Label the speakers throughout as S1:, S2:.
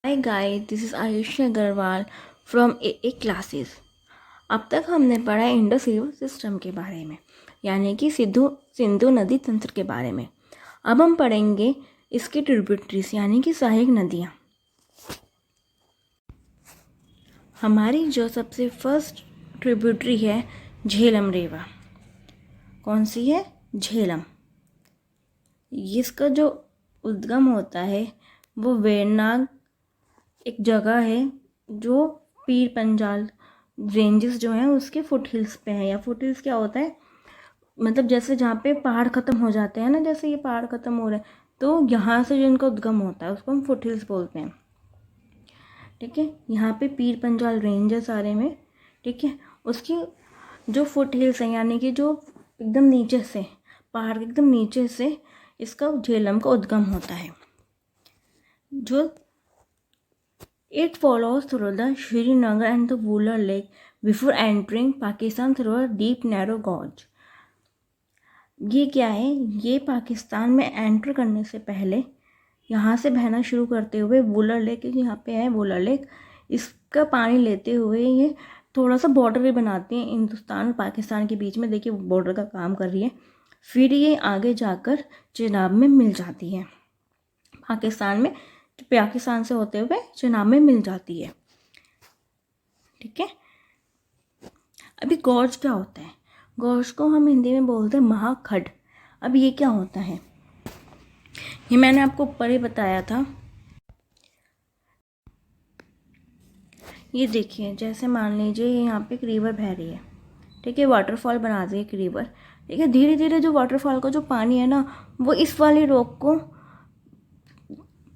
S1: Hi guys, this is Ayushi Agarwal from A classes. अब तक हमने पढ़ा इंडस रिवर सिस्टम के बारे में, यानी कि सिंधु नदी तंत्र के बारे में। अब हम पढ़ेंगे इसकी ट्रिब्यूटरीज यानी कि सहायक नदियाँ। हमारी जो सबसे फर्स्ट ट्रिब्यूटरी है झेलम रिवर। कौन सी है? झेलम। इसका जो उद्गम होता है वो वेरनाग एक जगह है जो पीर पंजाल रेंजेस जो हैं उसके फुट हिल्स पे है। या फुट हिल्स क्या होता है, मतलब जैसे जहाँ पे पहाड़ ख़त्म हो जाते हैं ना, जैसे ये पहाड़ ख़त्म हो रहे हैं तो यहाँ से जो इनका उद्गम होता है उसको हम फुट हिल्स बोलते हैं। ठीक है, यहाँ पे पीर पंजाल रेंज है सारे में। ठीक है, उसकी जो फुट हिल्स हैं यानी कि जो एकदम नीचे से, पहाड़ के एकदम नीचे से इसका झेलम का उद्गम होता है। जो It follows through the Srinagar and the Wular Lake before entering Pakistan through a deep narrow gorge. ये क्या है? ये पाकिस्तान में एंटर करने से पहले यहाँ से बहना शुरू करते हुए वुलर लेक, यहाँ पे है वुलर लेक, इसका पानी लेते हुए ये थोड़ा सा बॉर्डर भी बनाती है हिंदुस्तान और पाकिस्तान के बीच में। देखिए बॉर्डर का काम कर रही है। फिर ये आगे जाकर चिनाब में मिल जाती है, पाकिस्तान से होते हुए चिनाब में मिल जाती है। ठीक है, अभी गॉर्ज क्या होता है? गॉर्ज को हम हिंदी में बोलते हैं महाखड्ड। अब ये क्या होता है ये मैंने आपको ऊपर ही बताया था। ये देखिए, जैसे मान लीजिए यहाँ पे एक रिवर बह रही है। ठीक है, वाटरफॉल बना दी एक रिवर। ठीक है, धीरे धीरे जो वाटरफॉल का जो पानी है ना वो इस वाली रॉक को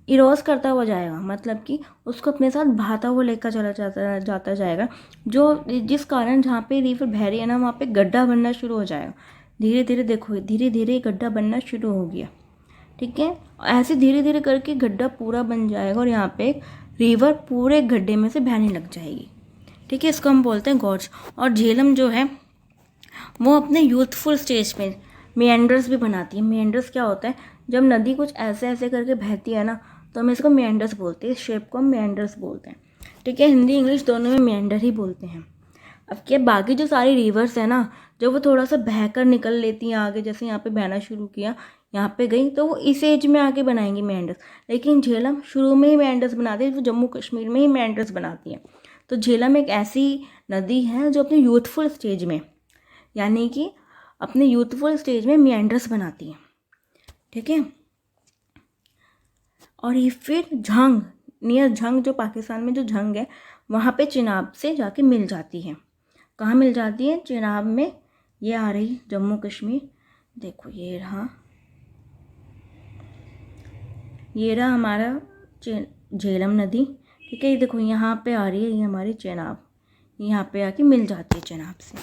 S1: इरोज करता हुआ जाएगा, मतलब कि उसको अपने साथ बहाता हुआ लेकर चला जाता जाएगा। जो जिस कारण जहाँ पे रिवर बह रही है ना वहाँ पे गड्ढा बनना शुरू हो जाएगा। धीरे धीरे देखो, धीरे धीरे गड्ढा बनना शुरू हो गया। ठीक है, ऐसे धीरे धीरे करके गड्ढा पूरा बन जाएगा और यहाँ पे रिवर पूरे गड्ढे में से बहने लग जाएगी। ठीक है, इसको हम बोलते हैं गॉर्ज। और झेलम जो है वो अपने यूथफुल स्टेज में मेंडर्स भी बनाती है। मेंडर्स क्या होता है? जब नदी कुछ ऐसे ऐसे करके बहती है ना तो हम इसको मेंडर्स बोलते हैं। इस शेप को हम मेंडर्स बोलते हैं। ठीक है, हिंदी इंग्लिश दोनों में मेंडर ही बोलते हैं। अब क्या, बाकी जो सारी रिवर्स है ना, जब वो थोड़ा सा बहकर निकल लेती हैं आगे, जैसे यहाँ पे बहना शुरू किया, यहाँ पे गई, तो वो इस एज में आके बनाएंगी मेंडर्स। लेकिन झेलम शुरू में ही मेंडर्स बनाती है, वो जम्मू कश्मीर में ही मेंडर्स बनाती है। तो झेलम एक ऐसी नदी है जो अपने यूथफुल स्टेज में, यानी कि अपने यूथफुल स्टेज में मियांडर्स बनाती है। ठीक है, और ये फिर झंग, नियर झंग, जो पाकिस्तान में जो झंग है वहाँ पे चिनाब से जाके मिल जाती है। कहाँ मिल जाती है? चिनाब में। ये आ रही जम्मू कश्मीर, देखो ये रहा हमारा झेलम नदी। ठीक है, ये देखो यहाँ पे आ रही है, ये हमारी चिनाब, यहाँ पे आके मिल जाती है चिनाब से।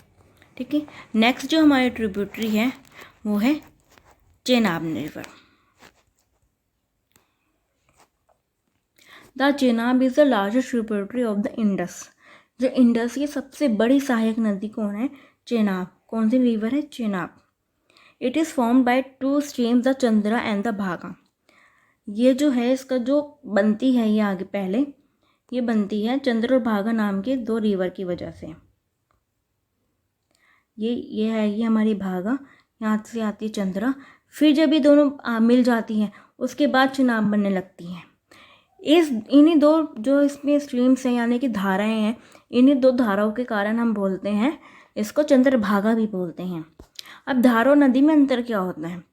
S1: ठीक है, नेक्स्ट जो हमारी ट्रिब्यूटरी है वो है Chenab river. The Chenab is the largest tributary of the Indus. जो इंडस की सबसे बड़ी सहायक नदी कौन है? चेनाब। कौन सी रिवर है? Chenab. It is form by two streams, the Chandra and the भागा। ये जो है इसका जो बनती है, ये आगे पहले ये बनती है चंद्र और भागा नाम के दो रिवर की वजह से। ये है, ये हमारी भागा, यहाँ से आती है चंद्रा। फिर जब ये दोनों मिल जाती हैं उसके बाद चेनाब बनने लगती हैं। इन्हीं दो जो इसमें स्ट्रीम्स हैं यानी कि धाराएं हैं, इन्हीं दो धाराओं के कारण हम बोलते हैं इसको चंद्रभागा भी बोलते हैं। अब धारा और नदी में अंतर क्या होता है?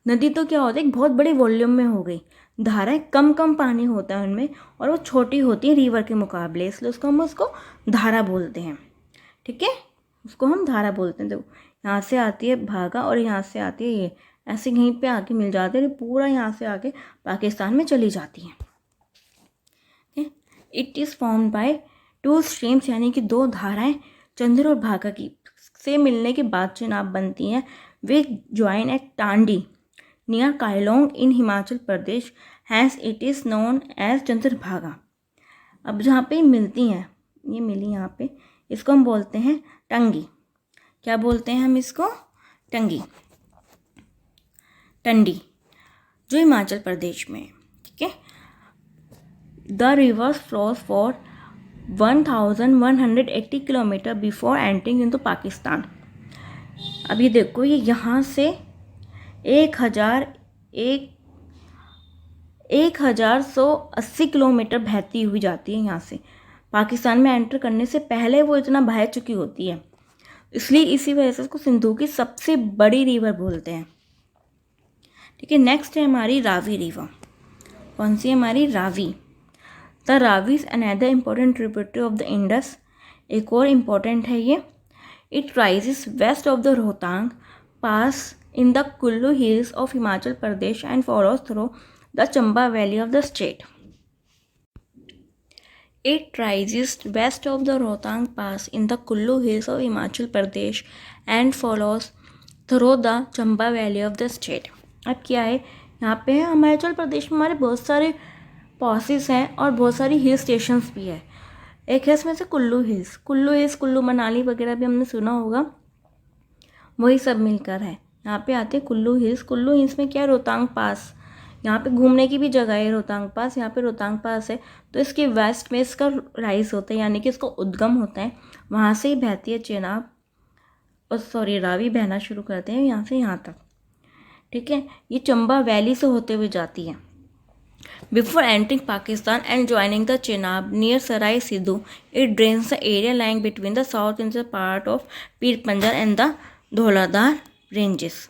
S1: नदी तो क्या होता है, एक बहुत बड़े वॉल्यूम में हो गई। धाराएं कम कम पानी होता है उनमें और वो छोटी होती है रिवर के मुकाबले, इसलिए उसको धारा बोलते हैं। ठीक है, उसको हम धारा बोलते हैं। देखो यहाँ से आती है भागा और यहाँ से आती है ये, ऐसे यहीं पे आके मिल जाते हैं, पूरा यहाँ से आके पाकिस्तान में चली जाती है। It is form by two streams, यानी कि दो धाराएं चंद्र और भागा की से मिलने के बाद चेनाब बनती हैं। They join at Tandi near Keylong in Himachal Pradesh, hence it is known as Chandrabhaga. अब जहाँ पे मिलती हैं, ये मिली यहाँ पे, इसको हम बोलते हैं टंगी। क्या बोलते हैं हम इसको? टंगी, टंडी, जो हिमाचल प्रदेश में है। ठीक है, The river flows for 1180 kilometre before entering into Pakistan. अब ये देखो, ये यहाँ से 1180 किलोमीटर बहती हुई जाती है। यहाँ से पाकिस्तान में एंटर करने से पहले वो इतना बह चुकी होती है, इसलिए इसी वजह से उसको सिंधु की सबसे बड़ी रिवर बोलते हैं। ठीक है, नेक्स्ट है हमारी रावी रिवर। कौन सी है हमारी? Ravi. The Ravi is another important tributary of the Indus. एक और इम्पोर्टेंट है ये। It rises west of the Rohtang pass in the Kullu hills of Himachal Pradesh and follows through the Chamba valley of the state. It rises west of the Rohtang Pass in the Kullu Hills of Himachal Pradesh and follows through the Chamba Valley of the state। अब क्या है यहाँ पे? हिमाचल प्रदेश में हमारे बहुत सारे passes हैं और बहुत सारी हिल स्टेशंस भी है। एक है इसमें से कुल्लू हिल्स। कुल्लू मनाली वगैरह भी हमने सुना होगा, वही सब मिलकर है। यहाँ पे आते हैं कुल्लू हिल्स। कुल्लू हिल्स में क्या है? रोहतांग पास। यहाँ पे घूमने की भी जगह है रोहतांग पास। यहाँ पे रोहतांग पास है तो इसके वेस्ट में इसका राइज होता है, यानी कि इसका उद्गम होता है। वहाँ से ही बहती है चेनाब रावी बहना शुरू करते हैं यहाँ से यहाँ तक। ठीक है, ये चंबा वैली से होते हुए जाती है। Before entering Pakistan and joining the Chenab near Sarai Sidhu, it drains the area lying between the south eastern part of Pir Panjal and the Dhauladhar ranges.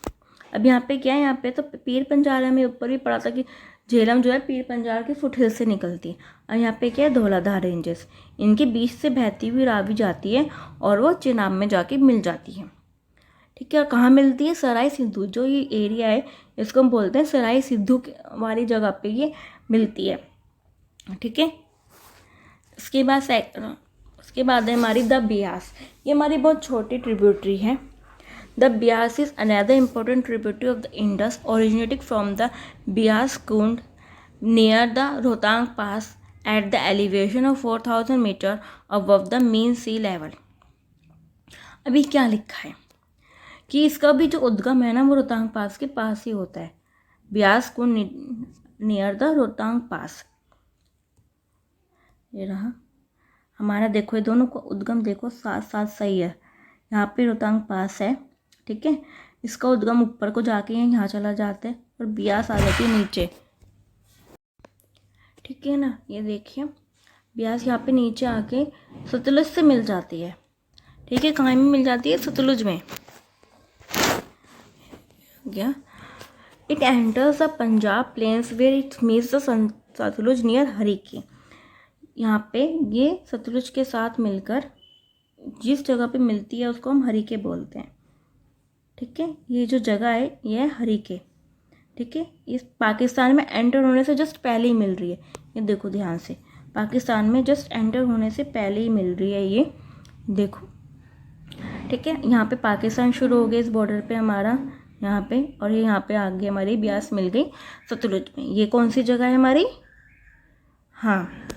S1: अब यहाँ पे क्या है? यहाँ पे तो पीर पंजाल हमें ऊपर भी पढ़ा था कि झेलम जो है पीर पंजाल के फुट हिल से निकलती है। और यहाँ पे क्या है? धौलाधार रेंजेस, इनके बीच से बहती हुई रावी जाती है और वो चेनाब में जाके मिल जाती है। ठीक है, कहाँ मिलती है? सराय सिद्धू, जो ये एरिया है इसको हम बोलते हैं सराय सिद्धू वाली जगह पे ये मिलती है। ठीक है, उसके बाद है हमारी द ब्यास। ये हमारी बहुत छोटी ट्रिब्यूटरी है। The Beas is another important tributary of the Indus, originating from the Beas Kund near the Rohtang Pass at the elevation of 4000 meter above the mean sea level। अभी क्या लिखा है कि इसका भी जो उद्गम है ना वो रोहतांग पास के पास ही होता है। ब्यास कुंड नियर द रोहतांग पास। ये रहा हमारा, देखो ये दोनों का उद्गम देखो साथ साथ सही है। यहाँ पे रोहतांग पास है, ठीक है, इसका उद्गम ऊपर को जाके यहाँ चला जाता है और ब्यास आ जाती है नीचे। ठीक है ना, ये देखिए ब्यास यहाँ पे नीचे आके सतलुज से मिल जाती है। ठीक है, कहाँ में मिल जाती है? सतलुज में। क्या? It enters the Punjab plains where it meets the Sutlej near Harike. यहाँ पे ये सतलुज के साथ मिलकर जिस जगह पे मिलती है उसको हम हरिके बोलते हैं। ठीक है, ये जो जगह है ये है हरिके। ठीक है, इस पाकिस्तान में एंटर होने से जस्ट पहले ही मिल रही है। ये देखो ध्यान से, पाकिस्तान में जस्ट एंटर होने से पहले ही मिल रही है ये, देखो। ठीक है, यहाँ पे पाकिस्तान शुरू हो गया इस बॉर्डर पे हमारा, यहाँ पे, और ये यहाँ पे आगे हमारी ब्यास मिल गई सतलुज में। ये कौन सी जगह है हमारी? हाँ,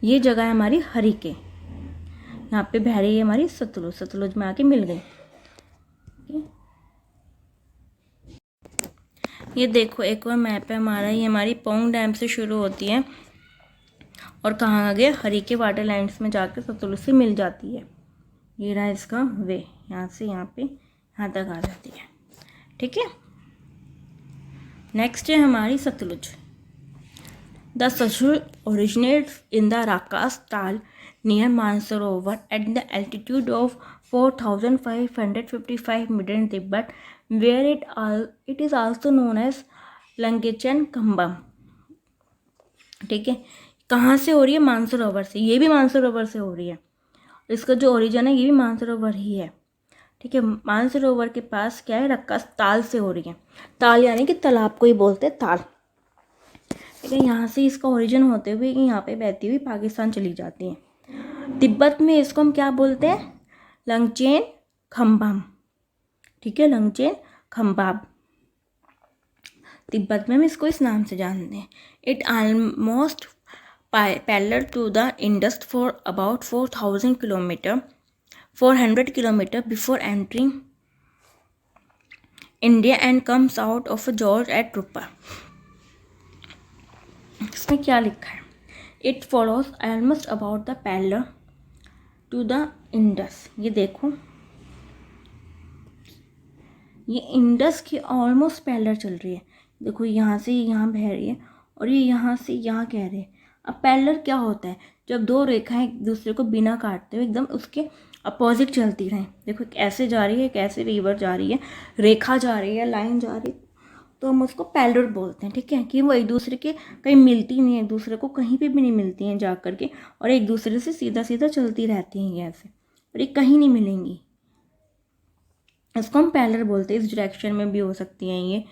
S1: ये जगह है हमारी हरिके। यहाँ पे बह रही है हमारी सतलुज में आके मिल गई। ये देखो एक और मैप है हमारा, ये हमारी पोंग डैम से शुरू होती है और कहाँ आ गया? हरिके वाटर लाइन्स में जाकर सतलुज से मिल जाती है। ये रहा इसका वे, यहाँ से यहाँ पे यहाँ तक आ जाती है। ठीक है, नेक्स्ट है हमारी Sutlej. The Sutlej originates in the Rakas Tal near Mansarovar at the altitude of 4555 metre in Tibet, where it is also known as Langchen Khambam। ठीक है, कहाँ से हो रही है? मानसरोवर से। ये भी मानसरोवर से हो रही है, इसका जो ओरिजिन है ये भी मानसरोवर ही है। ठीक है, मानसरोवर के पास क्या है? रक्कास ताल से हो रही है। ताल यानी कि तालाब को ही बोलते हैं ताल। ठीक है, यहाँ से इसका ओरिजिन होते हुए यहाँ पे बहती हुई पाकिस्तान चली जाती है। तिब्बत में इसको हम क्या बोलते हैं? लंगचेन खम्बाम। ठीक है, लंगचेन खम्बाब, तिब्बत में हम इसको इस नाम से जानते हैं। It almost parallel to the Indus for about 400 kilometre before entering India and comes out of gorge at Ropar. इसमें क्या लिखा है? It follows almost about the parallel to the Indus. ये देखो, ये इंडस की ऑलमोस्ट पैरेलल चल रही है। देखो यहाँ से यहाँ बह रही है और ये यहाँ से यहाँ कह रहे हैं। अब पैरेलल क्या होता है? जब दो रेखाएं एक दूसरे को बिना काटते हुए एकदम उसके अपोजिट चलती रहें। देखो एक ऐसे जा रही है, एक ऐसे रिवर जा रही है, रेखा जा रही है, लाइन जा रही है, तो हम उसको पैरेलल बोलते हैं। ठीक है, कि वो एक दूसरे के कहीं मिलती नहीं है, एक दूसरे को कहीं पे भी नहीं मिलती हैं जा कर के, और एक दूसरे से सीधा सीधा चलती रहती हैं ये ऐसे, और ये कहीं नहीं मिलेंगी। इसको हम पैरेलल बोलते हैं। इस डायरेक्शन में भी हो सकती हैं ये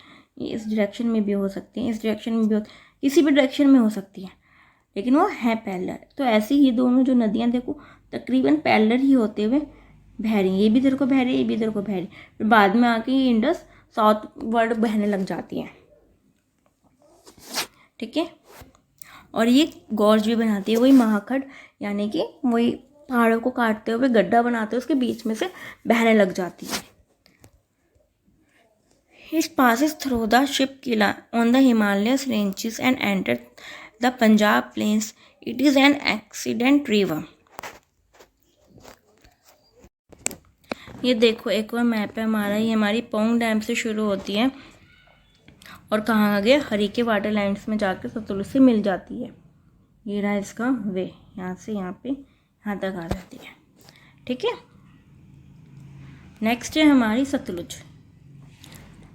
S1: इस डायरेक्शन में भी हो सकती हैं, इस डायरेक्शन में भी किसी भी डायरेक्शन में हो सकती है, लेकिन वो है पैरेलल। तो ऐसे ही ये दोनों जो नदियाँ देखो तकरीबन पैरेलल ही होते हुए बह रही हैं। ये भी इधर को बह रही है, ये भी इधर को बह रही है, फिर बाद में आके ये इंडस साउथ वर्ड बहने लग जाती हैं। ठीक है, और ये गॉर्ज भी बनाती है, वही महाखंड, यानी कि वही पहाड़ों को काटते हुए गड्ढा बनाते हुए उसके बीच में से बहने लग जाती है। It passes through the Shipkila on the Himalayas ranges and enters the Punjab plains. It is an accident river. ये देखो एक और मैप है हमारा। ये हमारी पोंग डैम से शुरू होती है और कहाँ आगे हरीके वाटर लाइन्स में जाकर सतलुज से मिल जाती है। ये रहा इसका वे, यहाँ से यहाँ पे यहाँ तक आ जाती है। ठीक है, नेक्स्ट है हमारी Sutlej.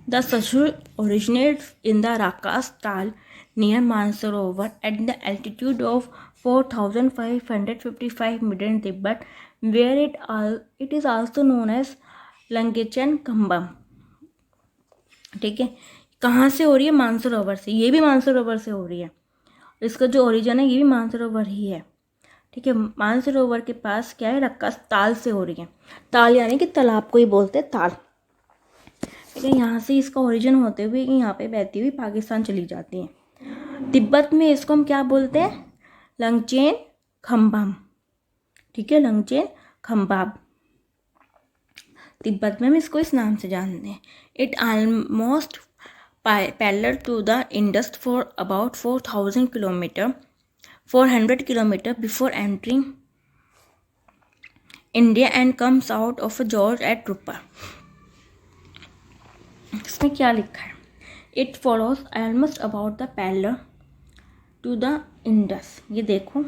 S1: The Sasur originates in the Rakas Tal near Mansarovar at the altitude of 4,555 meters in Tibet, where it is also known as Langechan Kambam. ठीक है, कहाँ से हो रही है? मानसरोवर से। ये भी मानसरोवर से हो रही है, इसका जो ओरिजिन है ये भी मानसरोवर ही है। ठीक है, मानसरोवर के पास क्या है? रक्कास ताल से हो रही है। ताल यानी कि तालाब को ही बोलते हैं ताल। ठीक है, यहाँ से इसका ओरिजिन होते हुए यहाँ पे बहती हुई पाकिस्तान चली जाती है। तिब्बत में इसको हम क्या बोलते हैं? लंगचेन खम्बाम। ठीक है, लंगचेन खम्बाब, तिब्बत में हम इसको इस नाम से जानते हैं। It almost parallel to the Indus for about 400 kilometre before entering India and comes out of gorge at Ropar. इसमें क्या लिखा है? It follows almost about the parallel to the Indus. ये देखो,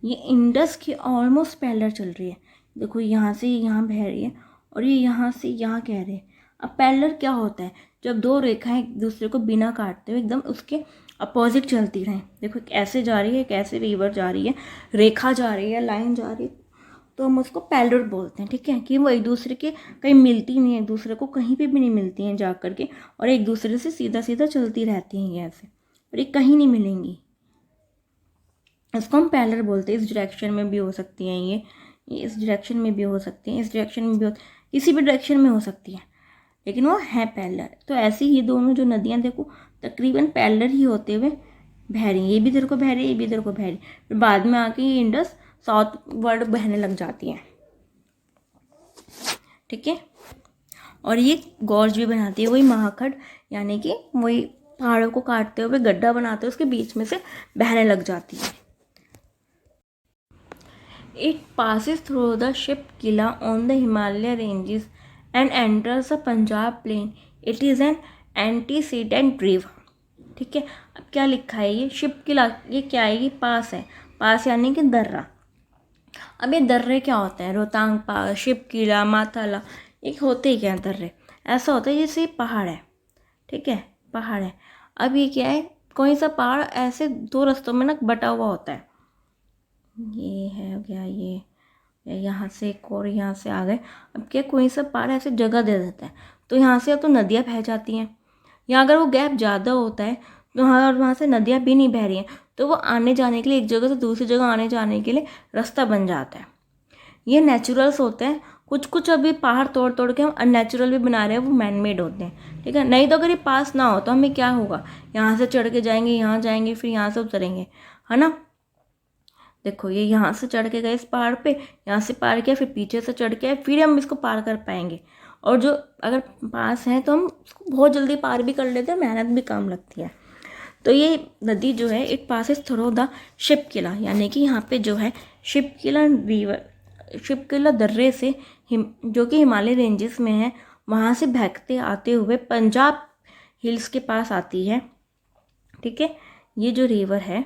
S1: ये इंडस की ऑलमोस्ट पैरेलल चल रही है। देखो यहाँ से यहाँ बह रही है और ये यहाँ से यहाँ कह रहे हैं। अब पैरेलल क्या होता है? जब दो रेखाएं एक दूसरे को बिना काटते हुए एकदम उसके अपोजिट चलती रहें। देखो एक ऐसे जा रही है, एक ऐसे रिवर जा रही है, रेखा जा रही है, लाइन जा रही है, तो हम उसको पैरेलल बोलते हैं। ठीक है, कि वो एक दूसरे के कहीं मिलती नहीं है, एक दूसरे को कहीं पे भी नहीं मिलती हैं जा कर के, और एक दूसरे से सीधा सीधा चलती रहती हैं ये ऐसे, और ये कहीं नहीं मिलेंगी। इसको हम पैरेलल बोलते हैं। इस डायरेक्शन में भी हो सकती हैं ये इस डायरेक्शन में भी हो सकती हैं, इस डायरेक्शन में भी किसी भी डायरेक्शन में हो सकती है, लेकिन वो है पैरेलल। तो ऐसे ही ये दोनों जो नदियाँ देखो तकरीबन पैरेलल ही होते हुए बह रही हैं। ये भी इधर को बह रही है, ये भी इधर को बह रही है, फिर बाद में आके ये इंडस साउथ वर्ड बहने लग जाती हैं। ठीक है, और ये गॉर्ज भी बनाती है, वही महाखंड, यानी कि वही पहाड़ों को काटते हुए गड्ढा बनाते हुए उसके बीच में से बहने लग जाती है। It passes through the Shipkila on the Himalaya ranges and enters the Punjab plain. It is an antecedent river. ठीक है, अब क्या लिखा है? ये शिपकिला, ये क्या है? ये पास है, पास यानी कि दर्रा। अब ये दर्रे क्या होते हैं? रोहतांग पास, शिपकिला, माथाला, ये होते ही क्या है? दर्रे। ऐसा होता है जैसे पहाड़ है। ठीक है, पहाड़ है। अब ये क्या है? कोई सा पहाड़ ऐसे दो रास्तों में ना बटा हुआ होता है। ये है हो गया, ये यहाँ से एक और यहाँ से आ गए। अब क्या, कोई सा पहाड़ ऐसे जगह दे देता है, तो यहाँ से अब तो नदियाँ बह जाती हैं। या अगर वो गैप ज़्यादा होता है तो वहाँ से नदियाँ भी नहीं बह रही हैं, तो वो आने जाने के लिए, एक जगह से दूसरी जगह आने जाने के लिए रास्ता बन जाता है। ये नेचुरल्स होते हैं। कुछ कुछ अभी पहाड़ तोड़ तोड़ के हम अननेचुरल भी बना रहे हैं, वो मैन मेड होते हैं। ठीक है, नहीं तो अगर ये पास ना हो तो हमें क्या होगा? यहाँ से चढ़ के जाएंगे, यहाँ जाएंगे, फिर यहाँ से उतरेंगे, है ना। देखो ये यहाँ से चढ़ के गए इस पहाड़ पे, यहाँ से पार किया, फिर पीछे से चढ़ के आए, फिर हम इसको पार कर पाएंगे। और जो अगर पास है तो हम उसको बहुत जल्दी पार भी कर लेते हैं, मेहनत भी कम लगती है। तो ये नदी जो है it passes through the Shipki La, यानी कि यहाँ पे जो है शिपकिला रिवर, शिपकिला दर्रे से जो कि हिमालय रेंजेस में है, वहाँ से बहते आते हुए पंजाब हिल्स के पास आती है। ठीक है, ये जो रिवर है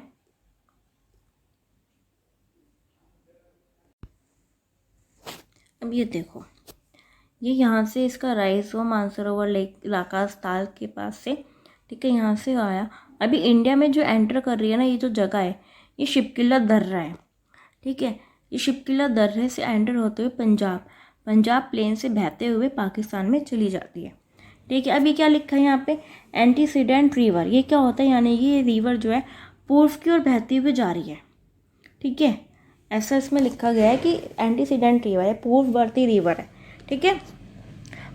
S1: अब ये देखो, ये यहाँ से इसका राइज हुआ मानसरोवर लेक इलाका ताल के पास से। ठीक है, यहाँ से आया। अभी इंडिया में जो एंटर कर रही है ना, ये जो जगह है ये शिपकिला दर्रा है। ठीक है, ये शिपकिला दर्रे से एंटर होते हुए पंजाब प्लेन से बहते हुए पाकिस्तान में चली जाती है। ठीक है, अभी क्या लिखा है यहाँ पे, एंटीसीडेंट रिवर। ये क्या होता है, यानी कि ये रिवर जो है पूर्व की ओर बहती हुई जा रही है। ठीक है, ऐसा इसमें लिखा गया है कि एंटीसीडेंट रिवर है, पूर्ववर्ती रिवर है। ठीक है,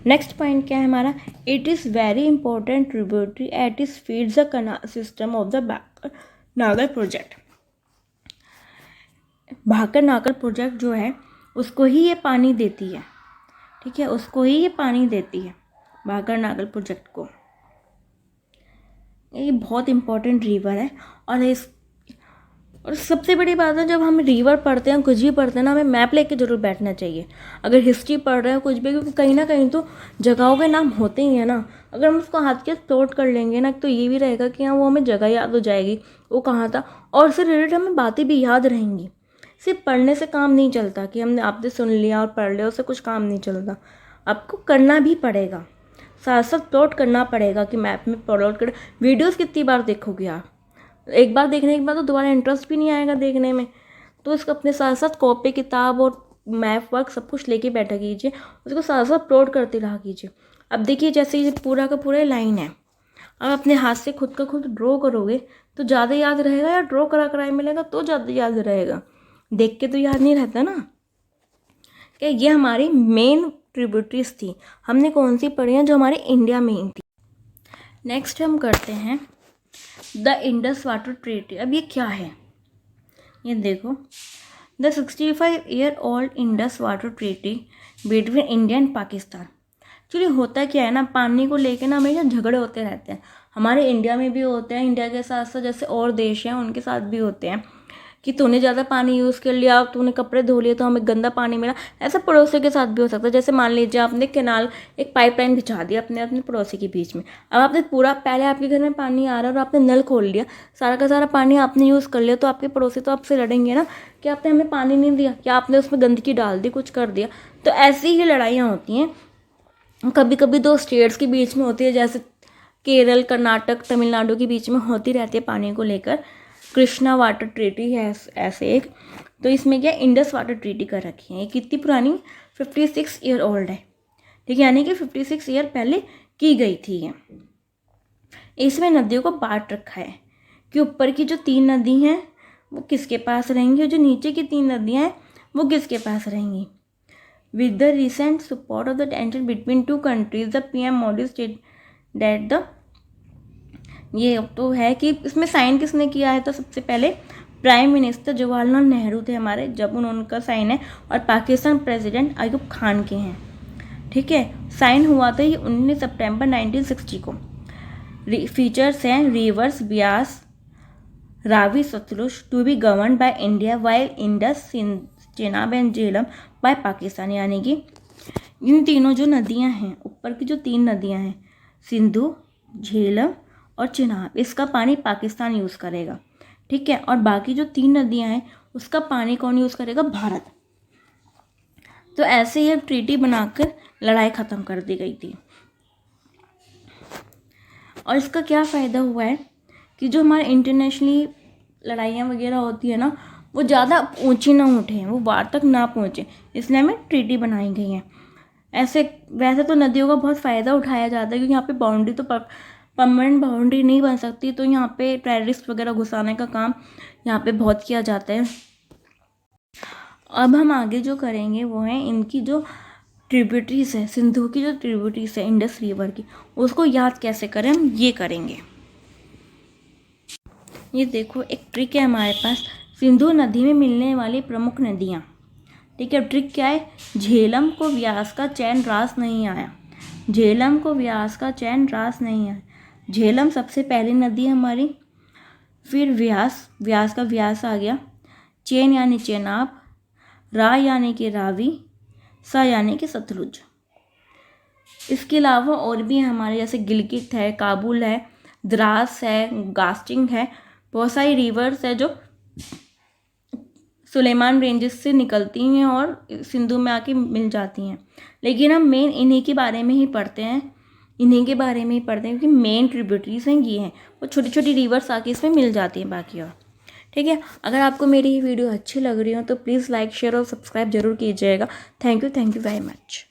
S1: नेक्स्ट पॉइंट क्या है हमारा, it is very important tributary at is feeds the canal system of the Bhakra Nangal project. Bhaker Nangal project जो है उसको ही ये पानी देती है। ठीक है, उसको ही ये पानी देती है, भाकर नागर प्रोजेक्ट को। ये बहुत इंपॉर्टेंट रिवर है। और सबसे बड़ी बात है, जब हम रिवर पढ़ते हैं, कुछ भी पढ़ते हैं ना, हमें मैप लेके जरूर बैठना चाहिए। अगर हिस्ट्री पढ़ रहे हैं कुछ भी, क्योंकि कहीं ना कहीं तो जगहों के नाम होते ही हैं ना। अगर हम उसको हाथ के नोट कर लेंगे ना, तो ये भी रहेगा कि हाँ वो हमें जगह याद हो जाएगी, वो कहाँ था, और उससे रिलेटेड हमें बातें भी याद रहेंगी। सिर्फ पढ़ने से काम नहीं चलता कि हमने आपने सुन लिया और पढ़ लिया, उससे कुछ काम नहीं चलता। आपको करना भी पड़ेगा, साथ साथ प्लॉट करना पड़ेगा कि मैप में प्लॉट कर। वीडियोज़ कितनी बार देखोगे आप, एक बार देखने के बाद तो दोबारा इंटरेस्ट भी नहीं आएगा देखने में। तो इसको अपने साथ साथ कॉपी किताब और मैप वर्क सब कुछ लेके बैठा कीजिए, उसको साथ साथ प्लॉट करते रहा कीजिए। अब देखिए, जैसे ये पूरा का पूरा लाइन है, अब अपने हाथ से खुद का खुद ड्रॉ करोगे तो ज़्यादा याद रहेगा, या ड्रॉ करा कराए मिलेगा तो ज़्यादा याद रहेगा, देख के तो याद नहीं रहता ना। क्या ये हमारी मेन ट्रिब्यूटरीज थी, हमने कौन सी पढ़ी हैं जो हमारे इंडिया में ही थी। नेक्स्ट हम करते हैं द इंडस वाटर ट्रीटी। अब ये क्या है, ये देखो, the 65 year old Indus water treaty between India and Pakistan. Actually होता क्या है ना, पानी को लेके ना हमेशा झगड़े होते रहते हैं। हमारे इंडिया में भी होते हैं, इंडिया के साथ साथ जैसे और देश हैं उनके साथ भी होते हैं कि तूने ज़्यादा पानी यूज़ कर लिया, तूने कपड़े धो लिए तो हमें गंदा पानी मिला। ऐसा पड़ोसी के साथ भी हो सकता है। जैसे मान लीजिए आपने कैनाल एक पाइपलाइन बिछा दी अपने पड़ोसी के बीच में। अब आपने पूरा, पहले आपके घर में पानी आ रहा है और आपने नल खोल लिया, सारा का सारा पानी आपने यूज़ कर लिया, तो आपके पड़ोसी तो आपसे लड़ेंगे ना कि आपने हमें पानी नहीं दिया, या आपने उसमें गंदगी डाल दी, कुछ कर दिया। तो ऐसी ही लड़ाइयाँ होती हैं। कभी कभी दो स्टेट्स के बीच में होती है, जैसे केरल, कर्नाटक, तमिलनाडु के बीच में होती रहती है पानी को लेकर। कृष्णा वाटर ट्रीटी है ऐसे एक, तो इसमें क्या इंडस वाटर ट्रीटी कर रखी है। ये कितनी पुरानी, 56 ईयर ओल्ड है। ठीक है, यानी कि 56 ईयर पहले की गई थी ये। इसमें नदियों को बांट रखा है कि ऊपर की जो 3 नदी हैं वो किसके पास रहेंगी, और जो नीचे की 3 नदियाँ हैं वो किसके पास रहेंगी। With the recent support of the tension between 2 countries, the PM Modi state that the, ये तो है कि इसमें साइन किसने किया है, तो सबसे पहले प्राइम मिनिस्टर जवाहरलाल नेहरू थे हमारे, जब उनका साइन है, और पाकिस्तान प्रेसिडेंट अयूब खान के हैं। ठीक है, साइन हुआ था ये 19 सितंबर 1960 को। फीचर्स हैं rivers Beas, Ravi, Sutlej to be govern by India while Indus, Chenab and Jhelum by Pakistan. यानी कि इन तीनों जो नदियां हैं, ऊपर की जो 3 नदियां हैं, सिंधु, झेलम और चिनाब, इसका पानी पाकिस्तान यूज़ करेगा। ठीक है, और बाकी जो 3 नदियां हैं उसका पानी कौन यूज़ करेगा, भारत। तो ऐसे ही ट्रीटी बनाकर लड़ाई ख़त्म कर दी गई थी। और इसका क्या फ़ायदा हुआ है कि जो हमारे इंटरनेशनली लड़ाइयाँ वगैरह होती है ना, वो ज़्यादा ऊंची ना उठें, वो वार तक ना पहुँचे, इसलिए हमें ट्रीटी बनाई गई है। ऐसे वैसे तो नदियों का बहुत फ़ायदा उठाया जाता है, क्योंकि यहाँ पे बाउंड्री तो परमानेंट बाउंड्री नहीं बन सकती, तो यहाँ पे टेररिस्ट वगैरह घुसाने का काम यहाँ पे बहुत किया जाता है। अब हम आगे जो करेंगे वो है इनकी जो ट्रिब्यूटरीज है, सिंधु की जो ट्रिब्यूटरीज है इंडस रिवर की, उसको याद कैसे करें हम ये करेंगे। ये देखो, एक ट्रिक है हमारे पास, सिंधु नदी में मिलने वाली प्रमुख नदियाँ। ठीक है, ट्रिक क्या है, झेलम को व्यास का चैन रास नहीं आया। झेलम को व्यास का चैन रास नहीं है। झेलम सबसे पहली नदी है हमारी, फिर व्यास का व्यास आ गया, चेन यानी चेनाब, रा यानी कि रावी, सा यानी कि सतलुज। इसके अलावा और भी हमारे जैसे गिलगित है, काबुल है, द्रास है, गास्टिंग है, बहुत सारी रिवर्स है जो सुलेमान रेंजेस से निकलती हैं और सिंधु में आके मिल जाती हैं। लेकिन हम मेन इन्हीं के बारे में ही पढ़ते हैं, क्योंकि मेन ट्रिब्यूटरीज हैं ये हैं, वो छोटी छोटी रिवर्स आके इसमें मिल जाती हैं बाकी। और ठीक है, अगर आपको मेरी ये वीडियो अच्छी लग रही हो तो प्लीज़ लाइक शेयर और सब्सक्राइब जरूर कीजिएगा। Thank you very much.